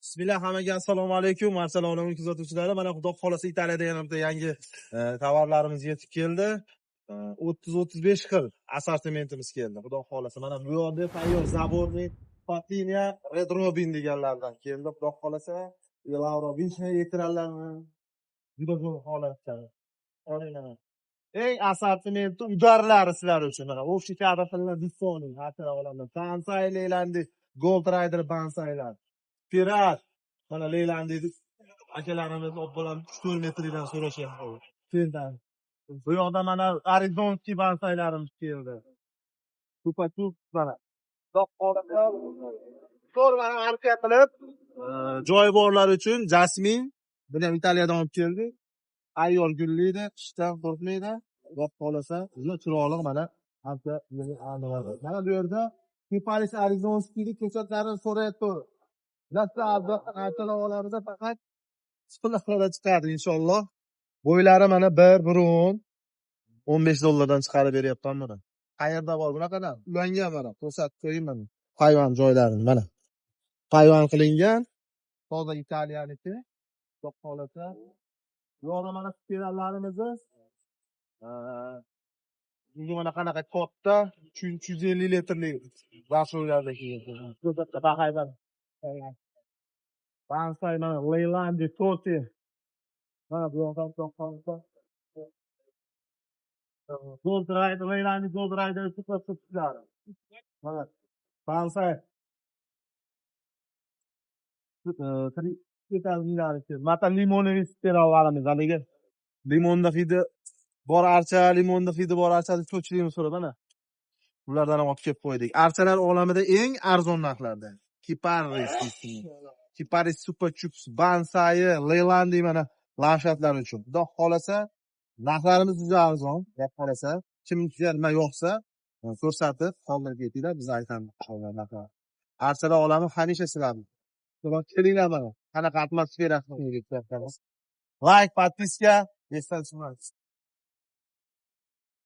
Bismillah, hammaga assalomu alaykum. Marcel olamning kuzatuvchilari, mana xudo xolasa Italiyada yana bitta yangi tovarlarimiz yetib keldi. 30-35 xil assortimentimiz keldi. Xudo xolasa mana bu yerda tayyor zaborniy Patinia Red Robin deganlardan keldi. Xudo xolasa Lauro Vinchni ekranlarni juda zo'r holatda. O'ynaman. Eng assortimenti udarlari sizlar uchun. Mana o'sha kabi qilgan Dissoni, hatto olaman. Bansay Leylandi, Gold Rider bansaylar. Pirat. Mana Leylandiyni akalarimiz olib bo'lib 4 metrdan so'rashyapti. Sendan. Bu yoqda mana Arizonskiy bansaylarimiz keldi. Supa-sup mana. Zo'r mana arka qilib, joy borlar uchun Jasmin, buni ham Italiyadan olib keldi. Ayol gullaydi, qishdan qo'rqmaydi. Xudo xolasa, juda chiroyli mana hamda mana bu yerda Kiparis Arizonskiyni ko'rsatlarini so'rayapti. Lasta avtomobillarida faqat chiqindilarda chiqadi inshaalloh. Bo'ylari mana 1.10 $15 chiqarib beryapman mana. Qayerda bor bunaqadan? Ulangan mana, ko'rsatib qo'ying mana. Hayvon joylarini mana. Hayvon qilingan. Toza Italiyaniki. Xudo xolasa. Yo'g'ri mana spirallarimizni bunga mana qanaqa katta 350 litrli vashoylardagi ko'rsatda bahayban. Bansay mana Leylandi Toti. Mana bu yoqdan to'xtalsa. Gold Rider Leylandi Gold Rider super super. Mana Bansay. Mata limonoviy spirallarimiz haligi. Limonda hidi bor archa, limonda hidi bor archa deb cho'chilimiz so'rab mana. Ulardan ham olib kelib qo'ydik. Archalar olamida eng arzon narxlarda. Kiparis ismi. Kiparis Super Chups Bansay Leylandi mana landshaftlar uchun. Xudo xolasa narxlarimiz juda arzon. Xudo xolasa kimga nima yo'qsa ko'rsatib qoldirib ketinglar, biz aytamiz. Archalar olami hamisha sizlarni. Xudo kelinglar mana. Qanaqa atmosfera qilib. Like, подписка, esdan chiqmas.